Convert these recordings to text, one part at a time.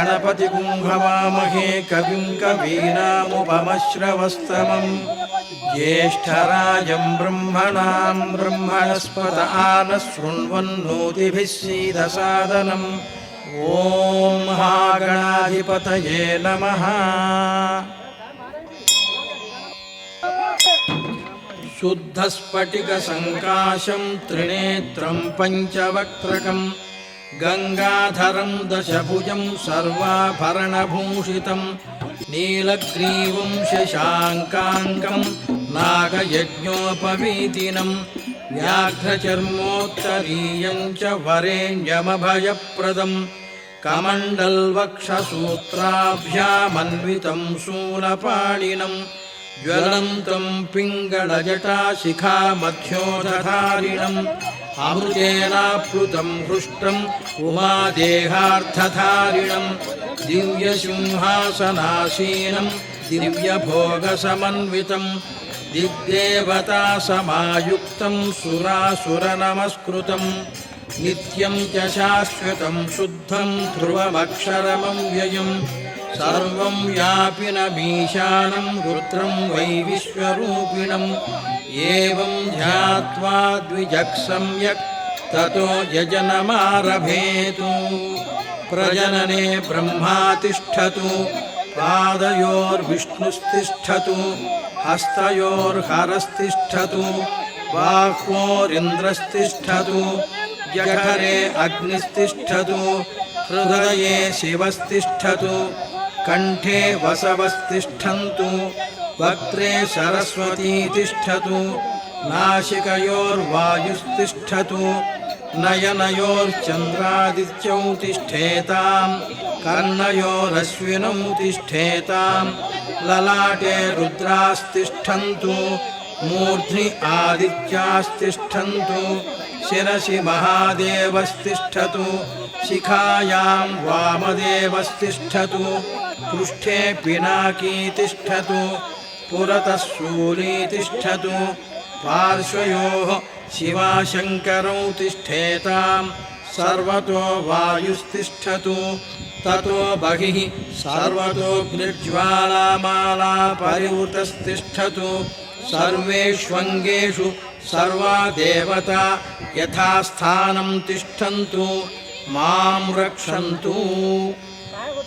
गणपतिं हवामहे कविं कवीनामुपमश्रवस्तमम् ज्येष्ठराजं ब्रह्मणां ब्रह्मणस्पत नः शृण्वन्नोतिभिः सीदसादनम् ॐ महागणाधिपतये नमः। शुद्धस्फटिकसङ्काशं त्रिनेत्रं पञ्चवक्त्रकं गंगाधरं दशभुजं सर्वाभरणभूषितं नीलग्रीवं शशाङ्काङ्कं नागयज्ञोपवीतिनं व्याघ्रचर्मोत्तरीयं च वरेण्यमभयप्रदं कमण्डलवक्षसूत्राभ्यामन्वितं शूलपाणिनं ज्वलन्तं पिङ्गलजटाशिखामध्योदधारिणम् अमृतेनाप्लुतं हृष्टम् उमादेहार्थधारिणं दिव्यसिंहासनासीनं दिव्यभोगसमन्वितं दिग्देवतासमायुक्तं सुरासुरनमस्कृतं नित्यं च शाश्वतं शुद्धं ध्रुवमक्षरमव्ययं सर्वं व्यापिनमीशानं रुद्रं वै विश्वरूपिणम् एवं ध्यात्वा द्विजः सम्यक् ततो यजनमारभेतु। प्रजनने ब्रह्मा तिष्ठतु, पादयोर्विष्णुस्तिष्ठतु, हस्तयोर्हरस्तिष्ठतु, बाह्वोरिन्द्रस्तिष्ठतु, जठरे अग्निस्तिष्ठतु, हृदये शिवस्तिष्ठतु, कंठे वसवस्तिष्ठन्तु, वक्त्रे सरस्वती तिष्ठतु, नासिकयोर्वायुस्तिष्ठतु, नयनयोर्चन्द्रादित्यौ तिष्ठेतां, कर्णयोरश्विनौ तिष्ठेतां, ललाटे रुद्रास्तिष्ठन्तु, मूर्ध्नि आदित्यास्तिष्ठन्तु, शिरसि महादेवस्तिष्ठतु, शिखायां वामदेवस्तिष्ठतु, पृष्ठे पिनाकी तिष्ठतु, पुरतः शूली तिष्ठतु, पार्श्वयोः शिवाशङ्करौ तिष्ठेतां, सर्वतो वायुस्तिष्ठतु, ततो बहिः सर्वतोऽग्निज्वालामाला परिवृतस्तिष्ठतु, सर्वेष्वङ्गेषु सर्वा देवता यथास्थानं तिष्ठन्तु, मां रक्षन्तु।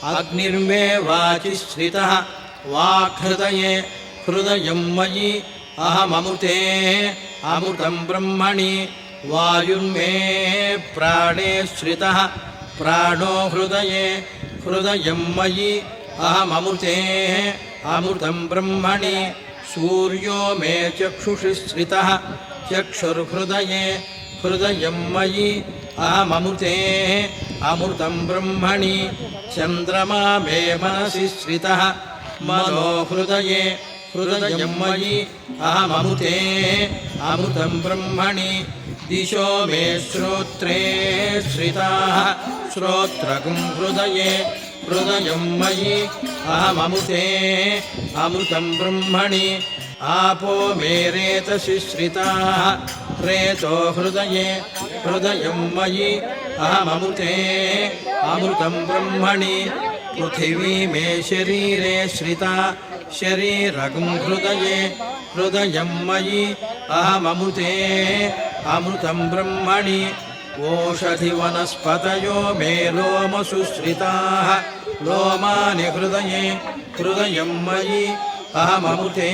अग्निर्मे वाचि श्रितः वाक्हृदये हृदयं मयि अहममृते अमृतं ब्रह्मणि, वायुर्मे प्राणे श्रितः प्राणो हृदये हृदयं मयि अहममृते अमृतं ब्रह्मणि, सूर्यो मे चक्षुषि श्रितः चक्षुर्हृदये हृदयं मयि अहममृते अमृतं ब्रह्मणि, चन्द्रमा मे मनसि श्रितः मनो हृदये हृदयं मयि अहममृते अमृतं ब्रह्मणि, दिशो मे श्रोत्रे श्रिताः श्रोत्रगं हृदये हृदयं मयि अहममृते अमृतं ब्रह्मणि, आपो मे रेतसि श्रिताः रेतो हृदये हृदयं मयि अहममृते अमृतं ब्रह्मणि, पृथिवी मे शरीरे श्रिता शरीरगं हृदये हृदयं मयि अहममृते अमृतं ब्रह्मणि, ओषधिवनस्पतयो मे लोमसु श्रिताः लोमानि हृदये हृदयं मयि अहममृते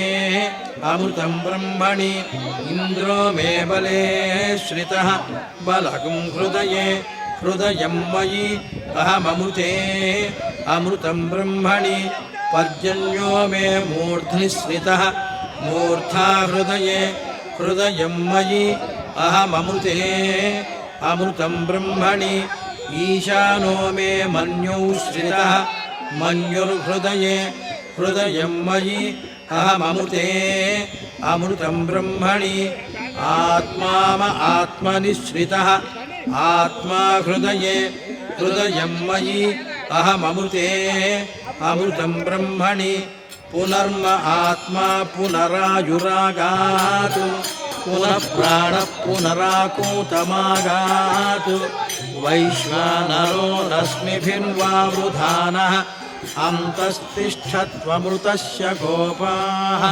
अमृतं ब्रह्मणि, इन्द्रो मे बले श्रितः बलगं हृदये हृदयं मयि अहममृते अमृतं ब्रह्मणि, पर्जन्यो मे मूर्ध्नि श्रितः मूर्धा हृदये हृदयं मयि अहममृते अमृतं ब्रह्मणि, ईशानो मे मन्यौ श्रितः मन्युर्हृदये हृदयं मयि अहममृते अमृतं ब्रह्मणि, आत्मा आत्मनि श्रितः आत्मा हृदये हृदयं मयि अहममृते अमृतं ब्रह्मणि, पुनर्म आत्मा पुनरायुरागात् पुनः प्राणः पुनराकूतमागात्, वैश्वानरो रश्मिभिर्वावृधानः अन्तस्तिष्ठत्वमृतस्य गोपाः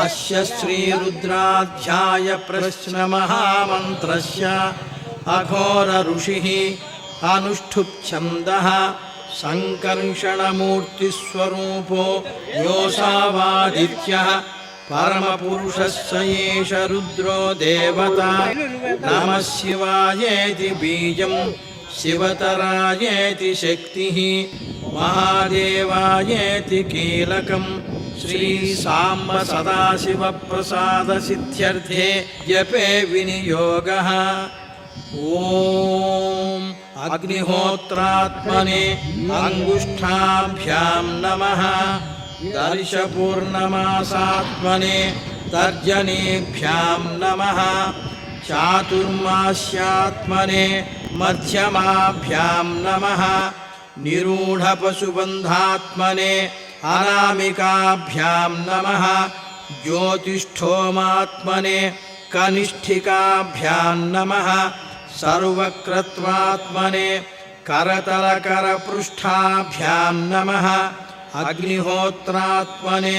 अस्य श्रीरुद्राध्याय प्रश्नमहामन्त्रस्य अघोर ऋषिः अनुष्ठुप्छन्दः संकर्षणमूर्तिस्वरूपो योऽसावादित्यः परमपुरुषः स एष रुद्रो देवता नमः शिवायेति बीजं शिवतरायेति शक्तिः महादेवायेति कीलकं श्रीसाम्ब सदाशिवप्रसादसिद्ध्यर्थे जपे विनियोगः। ॐ अग्निहोत्रात्मने अंगुष्ठाभ्यां नमः। दर्शपूर्णमासात्मने तर्जनीभ्यां नमः। चातुर्मास्यात्मने मध्यमाभ्यां नमः। निरूढपशुबन्धात्मने अनामिकाभ्यां नमः। ज्योतिष्ठोमात्मने कनिष्ठिकाभ्यां नमः। सर्वक्रत्वात्मने करतलकरपृष्ठाभ्यां नमः। अग्निहोत्रात्मने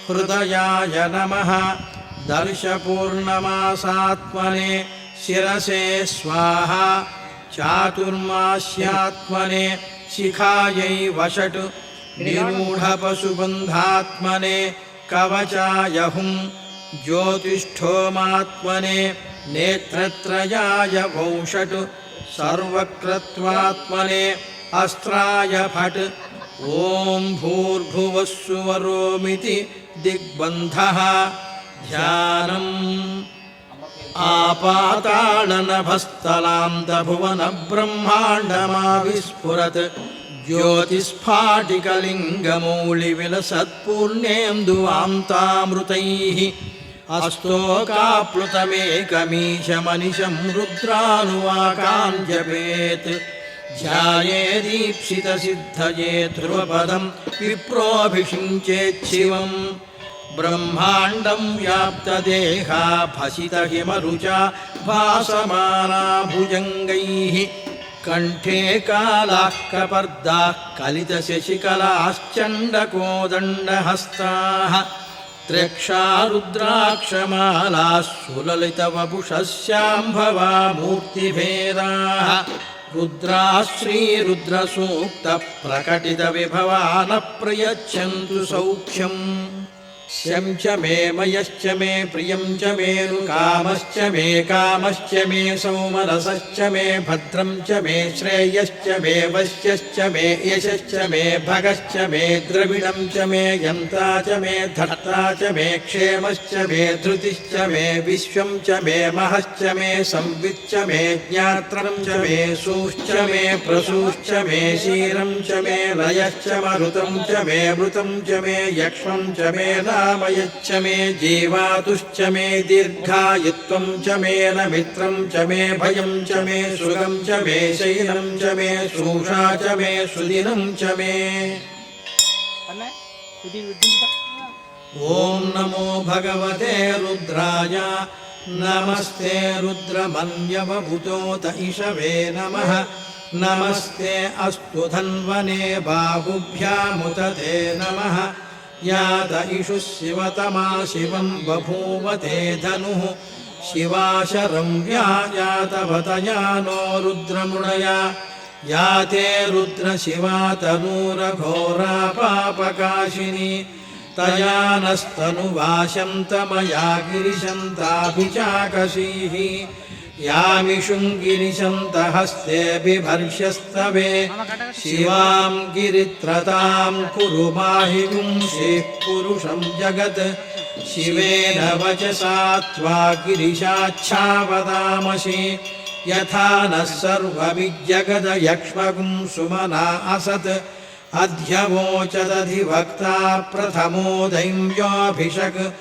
हृदयाय नमः। दर्शपूर्णमासात्मने शिरसे स्वाहा। चातुर्मास्यात्मने शिखायै वषट्। निरूढपशुबन्धात्मने कवचाय हुं। ज्योतिष्ठोमात्मने नेत्रत्रयाय वौषट्। सर्वक्रत्वात्मने अस्त्राय फट्। ॐ भूर्भुवस्सुवरोमिति दिग्बन्धः। ध्यानम् आपाताडनभस्थलान्तभुवनब्रह्माण्डमाविस्फुरत्। ज्योतिस्फाटिकलिङ्गमौलिविलसत्पूर्णेन्दुवान्तामृतैः अस्तोकाप्लुतमेकमीशमनिशं रुद्रानुवाकान् जपेत्। ध्यायेदीप्सितसिद्धये ध्रुवपदं विप्रोऽभिषिञ्चेच्छिवम्। ब्रह्माण्डं व्याप्तदेहा भसितहिमरुचा भासमाना भुजङ्गैः। कण्ठे कालाः कपर्दाः कलितशशिकलाश्चण्डकोदण्डहस्ताः। त्र्यक्षा रुद्राक्षमालाः सुललितवपुषः शाम्भवा मूर्तिभेदाः। रुद्राः श्रीरुद्रसूक्तप्रकटितविभवा न प्रयच्छन्तु सौख्यम्। शं च मे मयश्च मे प्रियं च मेनुकामश्च मे कामश्च मे सौमरसश्च मे भद्रं च मे श्रेयश्च मे वश्यश्च मे यशश्च मे भगश्च मे द्रविणं च मे यन्ता च मे धर्ता च मे क्षेमश्च मे धृतिश्च मे विश्वं च मे महश्च मे संविच्च मे ज्ञात्रं च मे सूश्च मे प्रसूश्च मे शीरं च मे लयश्च मरुतं च मे मृतं च मे यक्ष्मं च मे नामयच्च मे जीवातुश्च मे दीर्घायुत्वं च मे नमित्रं च मे भयं च मे सुगं च मे शैलं च मे सूषा च मे सुदिनं च मे। ॐ नमो भगवते रुद्राय। नमस्ते रुद्रमन्यवभूतोत इषवे नमः। नमस्ते अस्तु धन्वने बाहुभ्यामुत ते नमः। यात इषुः शिवतमा शिवं बभूवते धनुः। शिवाशरं व्यायातवतया नो रुद्रमुणया। याते रुद्रशिवा तनूरघोरा पापकाशिनी। तया नस्तनुवाशन्तमया गिरिशन्ताभिचाकशीः। यामिषुङ्गिरिशन्तहस्ते बिभर्ष्यस्तवे। शिवां गिरित्रतां कुरु माहि गुंसेः पुरुषं जगत्। शिवेन वचसा त्वा गिरिशाच्छावदामसि। यथा नः सर्वमिज्जगदयक्ष्मगुं सुमना असत्। अध्यवोचदधिवक्ता प्रथमो दैव्योऽभिषक्।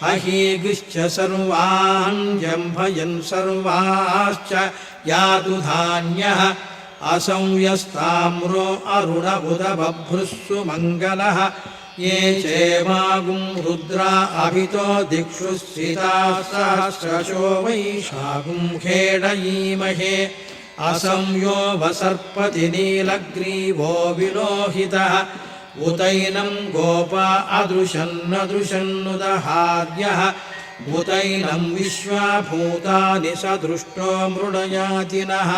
अहीगृश्च सर्वान् जम्भयन् सर्वाश्च यातु धान्यः। असंयस्ताम्रो अरुणबुध बभ्रुः सुमङ्गलः। ये चेमागुं रुद्रा अभितो दिक्षु स्थिताः सहस्रशो वैशाखुं खेडयीमहे असंयो वसर्पति नीलग्रीवो विलोहितः उतैनं गोपा अदृशन्नदृशन्नुदहार्यः उतैनं विश्वाभूतानि सदृष्टो मृडयातिनः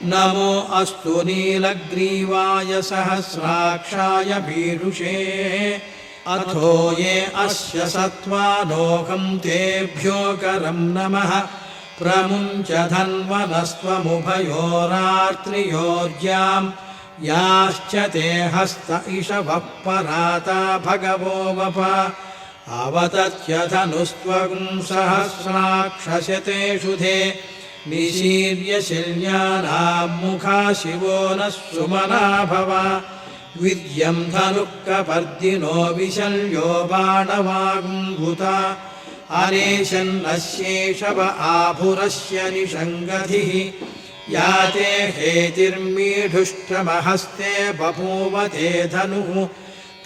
नमो अस्तु नीलग्रीवाय सहस्राक्षाय पीयूषे अथो ये अस्य सत्त्वानोकं तेभ्यो करं नमः प्रमुञ्च धन्वनस्त्वमुभयोरार्त्रियोर्ज्यां याश्च ते हस्त इषवः पराता भगवो वप अवतत्य धनुस्त्वं सहस्राक्षशतेषु धे निशीर्य शिल्यानां मुखा शिवो नः सुमना भव विद्यं धनुःकपर्दिनो विशल्यो बाणवागुम्भुता अनेशन्नस्येषव आभुरस्य निषङ्गधिः याते हेतिर्मीढुष्टमहस्ते बभूव ते धनुः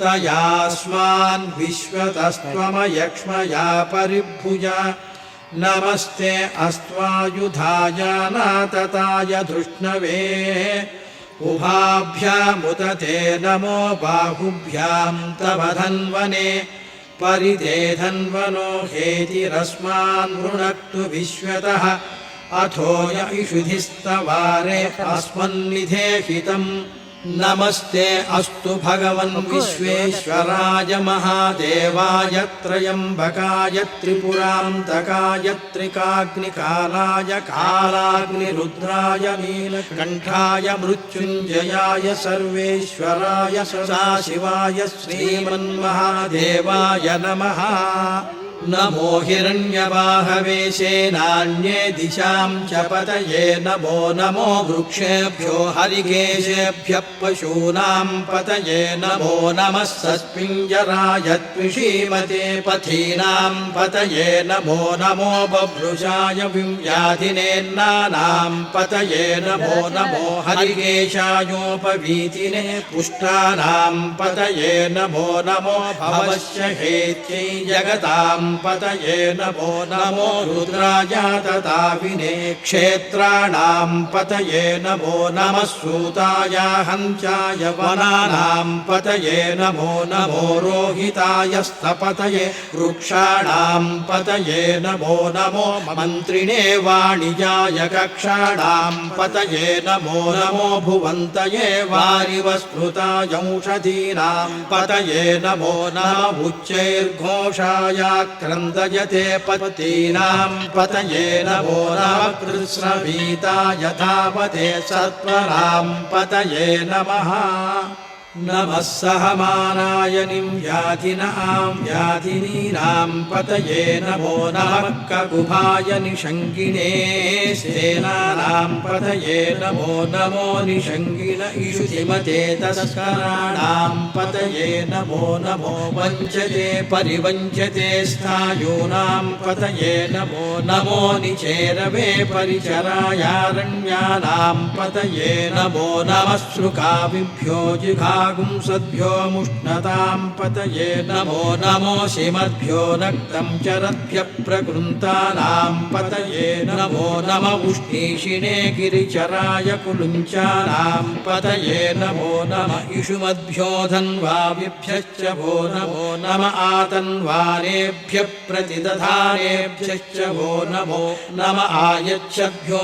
तयास्मान् विश्वतस्त्वमयक्ष्मया परिभुजा नमस्ते अस्त्वायुधाय नातताय धृष्णवे उभाभ्यामुत ते नमो बाहुभ्यां तव धन्वने परिते धन्वनो हेतिरस्मान् वृणक्तु विश्वतः अथो य इषुधिस्तवारे अस्मन्निधेहितम् नमस्ते अस्तु भगवन् विश्वेश्वराय महादेवाय त्र्यम्बकाय त्रिपुरान्तकाय त्रिकाग्निकालाय कालाग्निरुद्राय नीलकण्ठाय मृत्युञ्जयाय सर्वेश्वराय सदाशिवाय श्रीमन्महादेवाय नमः नमो हिरण्यवाहवे सेनान्ये दिशां च पतये नमो नमो वृक्षेभ्यो हरिकेशेभ्यः पशूनां पतये नमो नमः सस्पिञ्जराय त्विषीमते पथीनां पतये नमो नमो बभ्रुषाय व्याधिनेन्नानां पतये नमो नमो हरिकेशायोपवीतिने पुष्टानां पतये नमो नमो भवस्य हेत्यै जगतां पतये नमो नमो रुद्राय तताविने क्षेत्राणां पतये नमो नमः सूताय हंसाय वनानां पतये नमो नमो रोहिताय स्थपतये वृक्षाणां पतये नमो नमो मन्त्रिणे वाणिजाय कक्षाणां पतये नमो नमो भुवन्तये वारिवस्मृताय औषधीनां पतये नमो नमः उच्चैर्घोषाय क्रन्दयते पतीनां पतये नमो नमः कृत्स्नवीताय धावते सत्वरां पतये नमः नमः सहमानाय व्याधिनां व्याधिनीनां पतये नमो नमः ककुभाय निषङ्गिणे सेनानां पतये नमो नमो निषङ्गिन इषुधिमते तस्कराणां पतये नमो नमो वञ्चते परिवञ्चते स्थायूनां पतये नमो नमो निचेरवे परिचरायारण्यानां पतये नमो नमः श्रुकाविभ्यो जिघा गुंसद्भ्यो मुष्णतां पतये नमो नमो शिमद्भ्यो नक्तं चरद्भ्यः प्रकृन्तानां पतये नमो नम उष्णीषिणे गिरिचराय कुलुञ्चानां पतये नमो नम इषुमद्भ्यो धन्वाविभ्यश्च वो नमो नम आतन्वानेभ्यः प्रतिदधानेभ्यश्च वो नमो नम आयच्छद्भ्यो